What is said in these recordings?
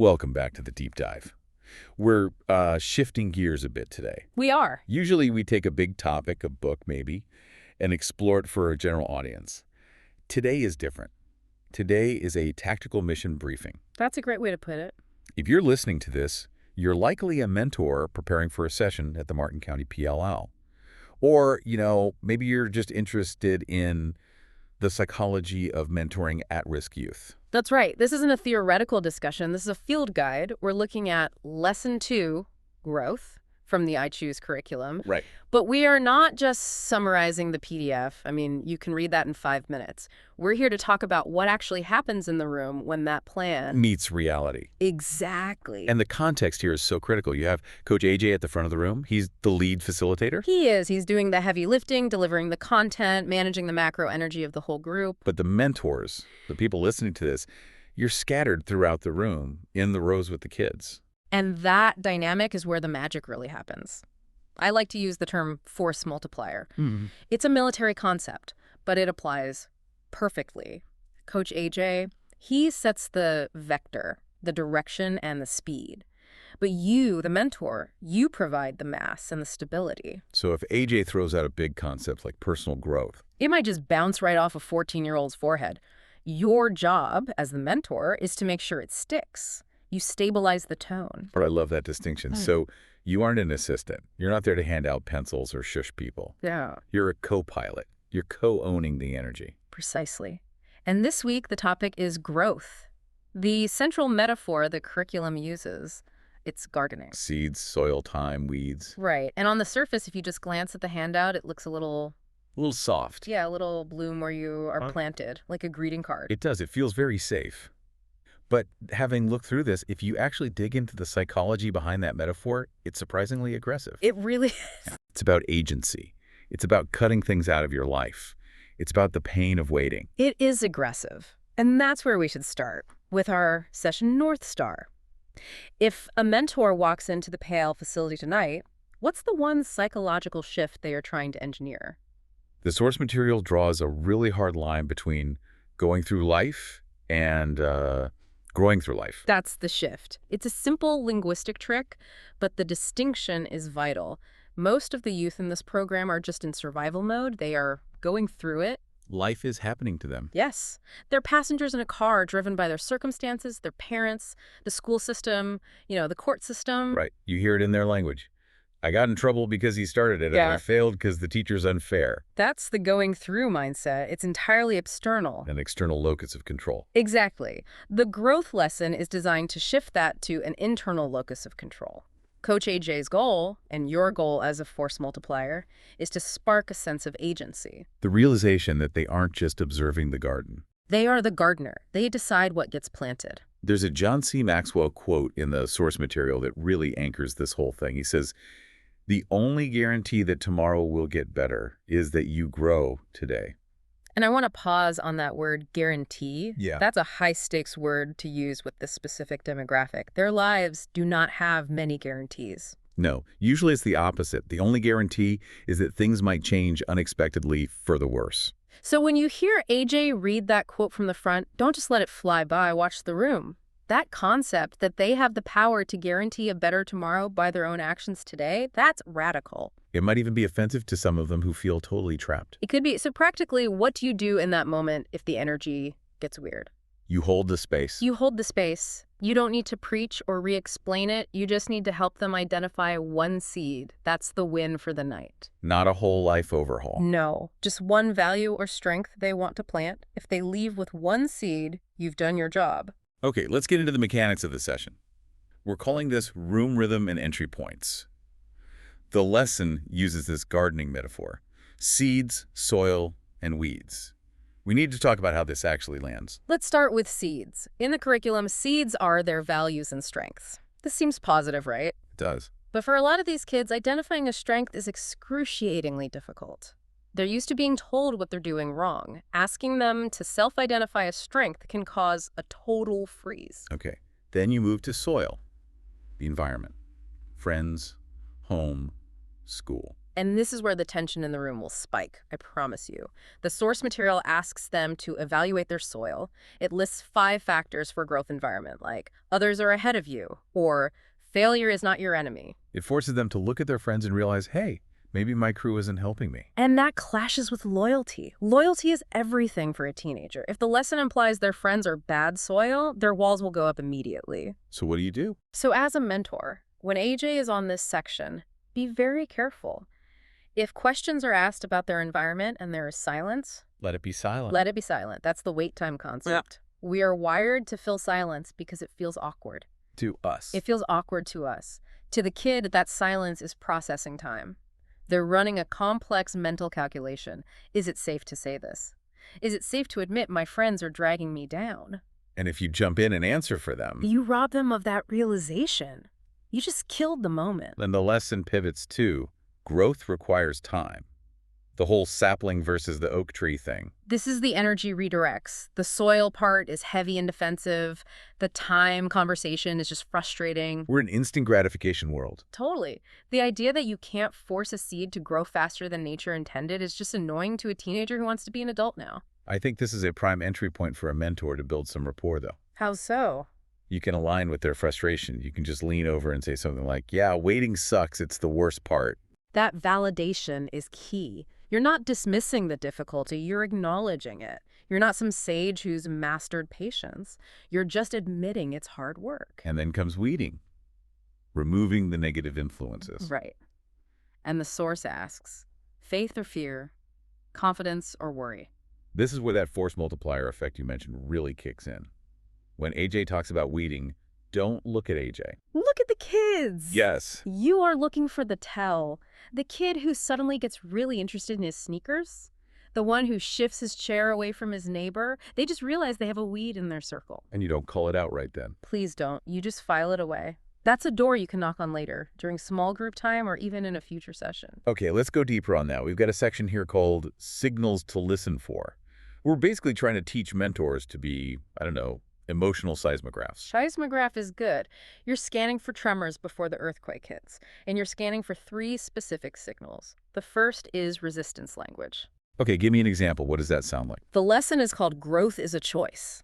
Welcome back to the deep dive. We're shifting gears a bit today. We are. Usually we take a big topic, a book maybe, and explore it for a general audience. Today is different. Today is a tactical mission briefing. That's a great way to put it. If you're listening to this, you're likely a mentor preparing for a session at the Martin County PLL. Or, maybe you're just interested in the psychology of mentoring at-risk youth. That's right. This isn't a theoretical discussion. This is a field guide. We're looking at Lesson 2, Growth, from the I Choose curriculum. Right. But we are not just summarizing the PDF. I mean, you can read that in 5 minutes. We're here to talk about what actually happens in the room when that plan Meets reality. Exactly. And the context here is so critical. You have Coach AJ at the front of the room. He's the lead facilitator. He is. He's doing the heavy lifting, delivering the content, managing the macro energy of the whole group. But the mentors, the people listening to this, you're scattered throughout the room in the rows with the kids. And that dynamic is where the magic really happens. I like to use the term force multiplier. It's a military concept, but it applies perfectly. Coach AJ, he sets the vector, the direction, and the speed. But you, the mentor, you provide the mass and the stability. So if AJ throws out a big concept like personal growth, It might just bounce right off a 14-year-old's forehead. Your job as the mentor is to make sure it sticks. You stabilize the tone. but I love that distinction. So you aren't an assistant. You're not there to hand out pencils or shush people. Yeah. You're a co-pilot. You're co-owning the energy. Precisely. And this week, the topic is growth. The central metaphor the curriculum uses, it's gardening. Seeds, soil, time, weeds. Right. And on the surface, if you just glance at the handout, it looks a little, A little soft. a little bloom where you are planted, like a greeting card. It does. It feels very safe. But having looked through this, if you actually dig into the psychology behind that metaphor, it's surprisingly aggressive. It really It's about agency. It's about cutting things out of your life. It's about the pain of waiting. It is aggressive. And that's where we should start, with our session North Star. If a mentor walks into the PAL facility tonight, what's the one psychological shift they are trying to engineer? The source material draws a really hard line between going through life and growing through life. That's the shift. It's a simple linguistic trick, but the distinction is vital. Most of the youth in this program are just in survival mode. They are going through it. Life is happening to them. Yes. They're passengers in a car driven by their circumstances, their parents, the school system, the court system. Right. You hear it in their language. I got in trouble because he started it, Yeah. and I failed because the teacher's unfair. That's the going through mindset. It's entirely external. An external locus of control. Exactly. The growth lesson is designed to shift that to an internal locus of control. Coach AJ's goal, and your goal as a force multiplier, is to spark a sense of agency. The realization that they aren't just observing the garden. They are the gardener. They decide what gets planted. There's a John C. Maxwell quote in the source material that really anchors this whole thing. He says, "The only guarantee that tomorrow will get better is that you grow today." And I want to pause on that word guarantee. Yeah. That's a high-stakes word to use with this specific demographic. Their lives do not have many guarantees. No, usually it's the opposite. The only guarantee is that things might change unexpectedly for the worse. So when you hear AJ read that quote from the front, don't just let it fly by, watch the room. That concept that they have the power to guarantee a better tomorrow by their own actions today, that's radical. It might even be offensive to some of them who feel totally trapped. It could be. So practically, what do you do in that moment if the energy gets weird? You hold the space. You hold the space. You don't need to preach or re-explain it. You just need to help them identify one seed. That's the win for the night. Not a whole life overhaul. No, just one value or strength they want to plant. If they leave with one seed, you've done your job. Okay, let's get into the mechanics of the session. We're calling this room rhythm and entry points. The lesson uses this gardening metaphor: seeds, soil, and weeds. We need to talk about how this actually lands. Let's start with seeds. In the curriculum, seeds are their values and strengths. This seems positive, right? It does. But for a lot of these kids, identifying a strength is excruciatingly difficult. They're used to being told what they're doing wrong. Asking them to self-identify a strength can cause a total freeze. Okay, then you move to soil, the environment, friends, home, school. And this is where the tension in the room will spike, I promise you. The source material asks them to evaluate their soil. It lists 5 factors for growth environment, like others are ahead of you, or failure is not your enemy. It forces them to look at their friends and realize, hey, maybe my crew isn't helping me. And that clashes with loyalty. Loyalty is everything for a teenager. If the lesson implies their friends are bad soil, their walls will go up immediately. So what do you do? So as a mentor, when AJ is on this section, be very careful. If questions are asked about their environment and there is silence, Let it be silent. let it be silent. That's the wait time concept. We are wired to fill silence because it feels awkward. To us. It feels awkward to us. To the kid, that silence is processing time. They're running a complex mental calculation. Is it safe to say this? Is it safe to admit my friends are dragging me down? And if you jump in and answer for them, You rob them of that realization. You just killed the moment. then the lesson pivots to growth requires time. The whole sapling versus the oak tree thing. This is the energy redirects. The soil part is heavy and defensive. The time conversation is just frustrating. We're an instant gratification world. Totally. The idea that you can't force a seed to grow faster than nature intended is just annoying to a teenager who wants to be an adult now. I think this is a prime entry point for a mentor to build some rapport, though. How so? You can align with their frustration. You can just lean over and say something like, yeah, waiting sucks. It's the worst part. That validation is key. You're not dismissing the difficulty, you're acknowledging it. You're not some sage who's mastered patience. You're just admitting it's hard work. And then comes weeding, removing the negative influences. Right. And the source asks, faith or fear, confidence or worry? This is where that force multiplier effect you mentioned really kicks in. When AJ talks about weeding, don't look at AJ. Look at the kids. Yes. You are looking for the tell. The kid who suddenly gets really interested in his sneakers. The one who shifts his chair away from his neighbor. They just realize they have a weed in their circle. And you don't call it out right then. Please don't. You just file it away. That's a door you can knock on later, during small group time or even in a future session. Okay, let's go deeper on that. We've got a section here called Signals to Listen For. We're basically trying to teach mentors to be, I don't know, emotional seismographs. Seismograph is good. You're scanning for tremors before the earthquake hits, and you're scanning for 3 specific signals. The first is resistance language. Okay, give me an example. What does that sound like? The lesson is called Growth is a Choice.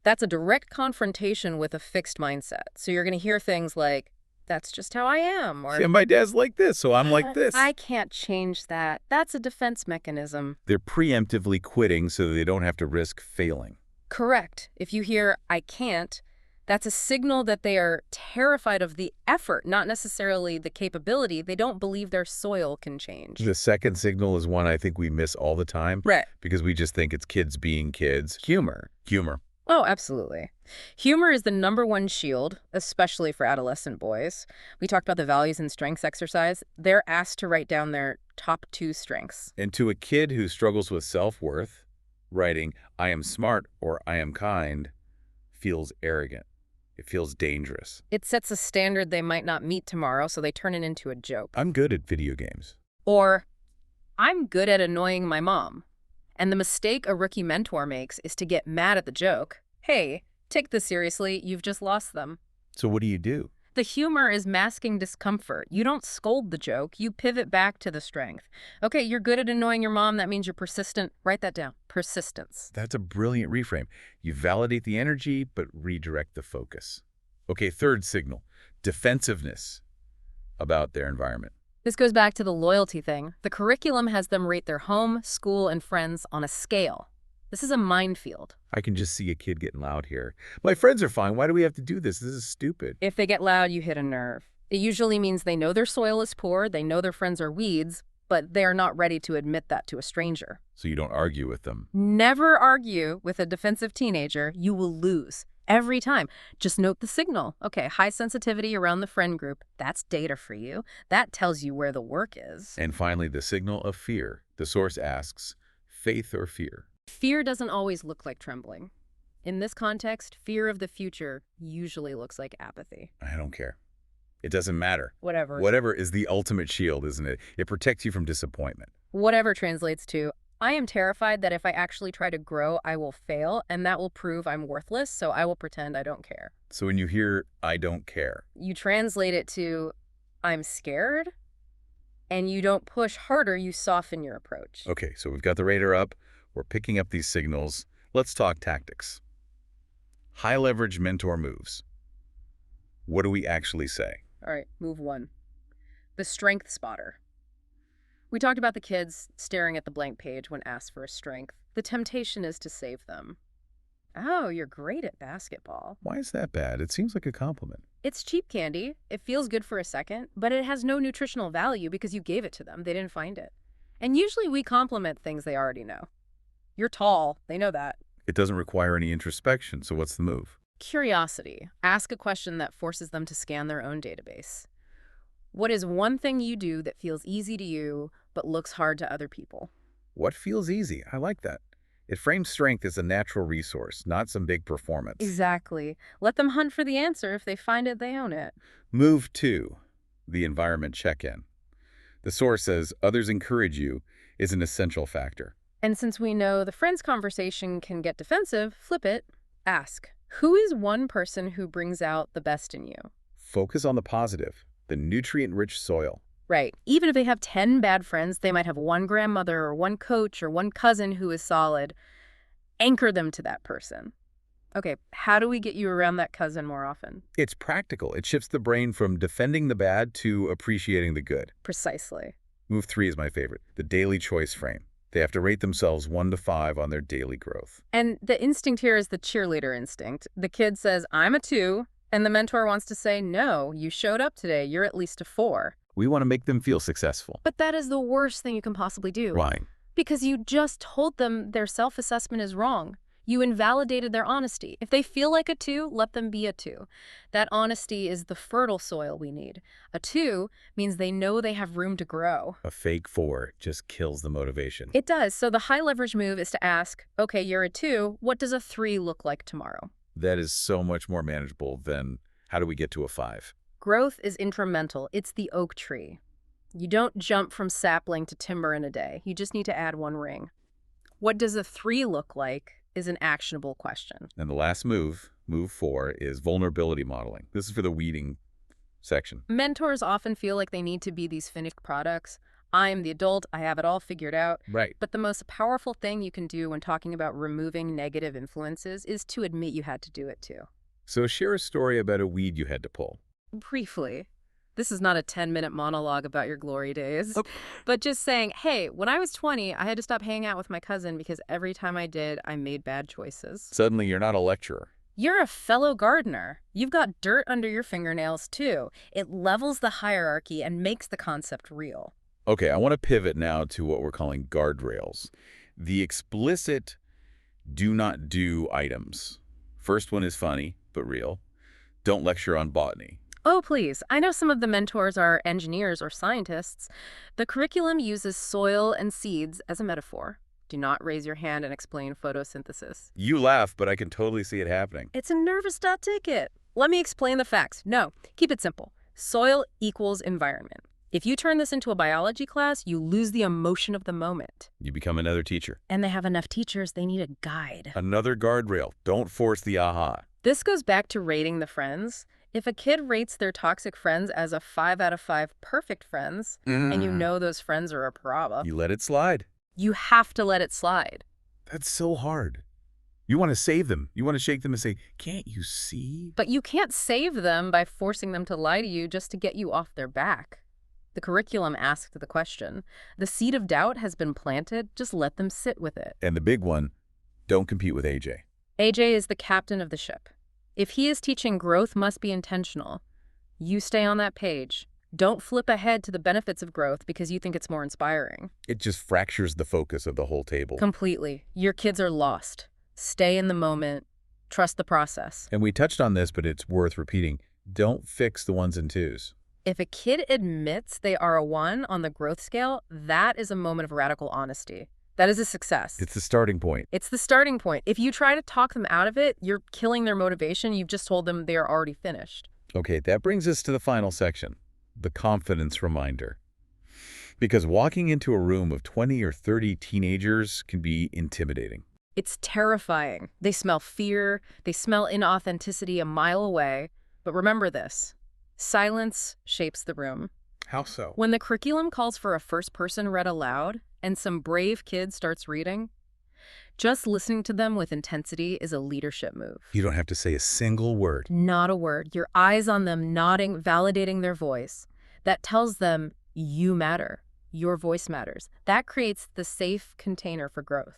That's a direct confrontation with a fixed mindset. So you're going to hear things like, that's just how I am, or Yeah, my dad's like this, so I'm like this. I can't change that. That's a defense mechanism. They're preemptively quitting so they don't have to risk failing. Correct. If you hear, I can't, that's a signal that they are terrified of the effort, not necessarily the capability. They don't believe their soil can change. The second signal is one I think we miss all the time. Right. Because we just think it's kids being kids. Humor. Humor. Oh, absolutely. Humor is the #1 shield, especially for adolescent boys. We talked about the values and strengths exercise. They're asked to write down their top 2 strengths. And to a kid who struggles with self-worth, writing, I am smart or I am kind, feels arrogant. It feels dangerous. It sets a standard they might not meet tomorrow, so they turn it into a joke. I'm good at video games. Or, I'm good at annoying my mom. And the mistake a rookie mentor makes is to get mad at the joke. Hey, take this seriously, you've just lost them. So what do you do? The humor is masking discomfort. You don't scold the joke, you pivot back to the strength. Okay, you're good at annoying your mom, that means you're persistent. Write that down. Persistence. That's a brilliant reframe. You validate the energy, but redirect the focus. Okay, third signal, defensiveness about their environment. This goes back to the loyalty thing. The curriculum has them rate their home, school, and friends on a scale. This is a minefield. I can just see a kid getting loud here. My friends are fine. Why do we have to do this? This is stupid. If they get loud, you hit a nerve. It usually means they know their soil is poor, they know their friends are weeds, but they are not ready to admit that to a stranger. So you don't argue with them. Never argue with a defensive teenager. You will lose. Every time. Just note the signal. Okay, high sensitivity around the friend group. That's data for you. That tells you where the work is. And finally, the signal of fear. The source asks, faith or fear? Fear doesn't always look like trembling. In this context, fear of the future usually looks like apathy. I don't care. It doesn't matter. Whatever. Whatever is the ultimate shield, isn't it? It protects you from disappointment. Whatever translates to, I am terrified that if I actually try to grow, I will fail, and that will prove I'm worthless, so I will pretend I don't care. So when you hear, I don't care. You translate it to, I'm scared? And you don't push harder, you soften your approach. Okay, so we've got the radar up. We're picking up these signals. Let's talk tactics. High leverage mentor moves. What do we actually say? All right, move 1. The strength spotter. We talked about the kids staring at the blank page when asked for a strength. The temptation is to save them. Oh, you're great at basketball. Why is that bad? It seems like a compliment. It's cheap candy. It feels good for a second, but it has no nutritional value because you gave it to them. They didn't find it. And usually we compliment things they already know. You're tall. They know that. It doesn't require any introspection, so what's the move? Curiosity. Ask a question that forces them to scan their own database. What is one thing you do that feels easy to you but looks hard to other people? What feels easy? I like that. It frames strength as a natural resource, not some big performance. Exactly. Let them hunt for the answer. If they find it, they own it. Move 2, the environment check-in. The source says others encourage you is an essential factor. And since we know the friends conversation can get defensive, flip it. Ask, who is one person who brings out the best in you? Focus on the positive, the nutrient-rich soil. Right. Even if they have 10 bad friends, they might have one grandmother or one coach or one cousin who is solid. Anchor them to that person. Okay, how do we get you around that cousin more often? It's practical. It shifts the brain from defending the bad to appreciating the good. Precisely. Move 3 is my favorite, the daily choice frame. They have to rate themselves 1 to 5 on their daily growth. And the instinct here is the cheerleader instinct. The kid says, I'm a 2, and the mentor wants to say, no, you showed up today. You're at least a 4. We want to make them feel successful. But that is the worst thing you can possibly do. Why? Because you just told them their self-assessment is wrong. You invalidated their honesty. If they feel like a 2, let them be a 2. That honesty is the fertile soil we need. A 2 means they know they have room to grow. A fake 4 just kills the motivation. It does. So the high leverage move is to ask, okay, you're a 2. What does a 3 look like tomorrow? That is so much more manageable than how do we get to a 5? Growth is incremental. It's the oak tree. You don't jump from sapling to timber in a day. You just need to add 1 ring. What does a 3 look like is an actionable question. And the last move, move 4, is vulnerability modeling. This is for the weeding section. Mentors often feel like they need to be these finished products. I am the adult. I have it all figured out. Right. But the most powerful thing you can do when talking about removing negative influences is to admit you had to do it too. So share a story about a weed you had to pull. Briefly. This is not a 10-minute monologue about your glory days, but just saying, hey, when I was 20, I had to stop hanging out with my cousin because every time I did, I made bad choices. Suddenly, you're not a lecturer. You're a fellow gardener. You've got dirt under your fingernails, too. It levels the hierarchy and makes the concept real. Okay, I want to pivot now to what we're calling guardrails. The explicit do not do items. First one is funny, but real. Don't lecture on botany. Oh, please. I know some of the mentors are engineers or scientists. The curriculum uses soil and seeds as a metaphor. Do not raise your hand and explain photosynthesis. You laugh, but I can totally see it happening. It's a nervous ticket. Let me explain the facts. No, keep it simple. Soil equals environment. If you turn this into a biology class, you lose the emotion of the moment. You become another teacher. And they have enough teachers, they need a guide. Another guardrail. Don't force the aha. This goes back to rating the friends. If a kid rates their toxic friends as a 5 out of 5 perfect friends, and you know those friends are a problem, you let it slide. You have to let it slide. That's so hard. You want to save them. You want to shake them and say, can't you see? But you can't save them by forcing them to lie to you just to get you off their back. The curriculum asked the question. The seed of doubt has been planted. Just let them sit with it. And the big one, don't compete with AJ. AJ is the captain of the ship. If he is teaching growth must be intentional, you stay on that page. Don't flip ahead to the benefits of growth because you think it's more inspiring. It just fractures the focus of the whole table. Completely. Your kids are lost. Stay in the moment. Trust the process. And we touched on this, but it's worth repeating. Don't fix the 1s and 2s. If a kid admits they are a 1 on the growth scale, that is a moment of radical honesty. That is a success. It's the starting point. It's the starting point. If you try to talk them out of it, you're killing their motivation. You've just told them they are already finished. Okay, that brings us to the final section, the confidence reminder. Because walking into a room of 20 or 30 teenagers can be intimidating. It's terrifying. They smell fear. They smell inauthenticity a mile away. But remember this. Silence shapes the room. How so? When the curriculum calls for a first person read aloud and some brave kid starts reading, just listening to them with intensity is a leadership move. You don't have to say a single word. Not a word. Your eyes on them, nodding, validating their voice. That tells them you matter. Your voice matters. That creates the safe container for growth.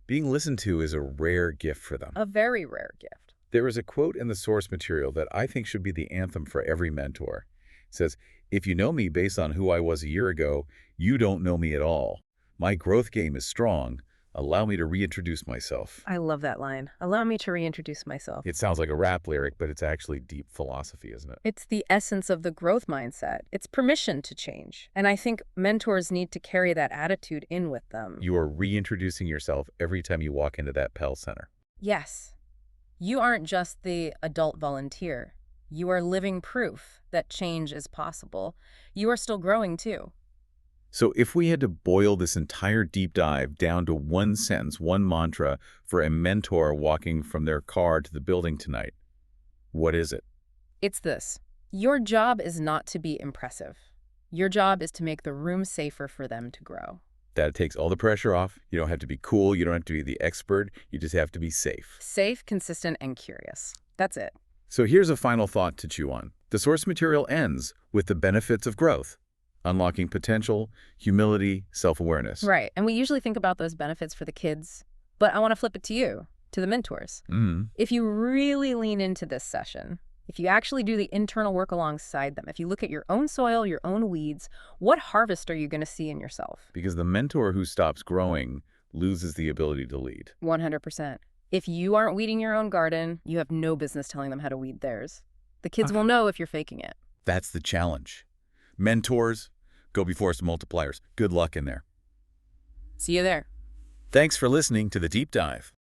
Being listened to is a rare gift for them. A very rare gift. There is a quote in the source material that I think should be the anthem for every mentor. It says, "If you know me based on who I was a year ago, you don't know me at all. My growth game is strong. Allow me to reintroduce myself." I love that line. Allow me to reintroduce myself. It sounds like a rap lyric, but it's actually deep philosophy, isn't it? It's the essence of the growth mindset. It's permission to change. And I think mentors need to carry that attitude in with them. You are reintroducing yourself every time you walk into that Pell Center. Yes. You aren't just the adult volunteer. You are living proof that change is possible. You are still growing too. So if we had to boil this entire deep dive down to one sentence, one mantra for a mentor walking from their car to the building tonight, what is it? It's this. Your job is not to be impressive. Your job is to make the room safer for them to grow. That takes all the pressure off. You don't have to be cool. You don't have to be the expert. You just have to be safe. Safe, consistent, and curious. That's it. So here's a final thought to chew on. The source material ends with the benefits of growth: unlocking potential, humility, self-awareness. Right. And we usually think about those benefits for the kids, but I want to flip it to you, to the mentors. If you really lean into this session, if you actually do the internal work alongside them, if you look at your own soil, your own weeds, what harvest are you going to see in yourself? Because the mentor who stops growing loses the ability to lead. 100%. If you aren't weeding your own garden, you have no business telling them how to weed theirs. The kids will know if you're faking it. That's the challenge. Mentors, go before us multipliers. Good luck in there. See you there. Thanks for listening to The Deep Dive.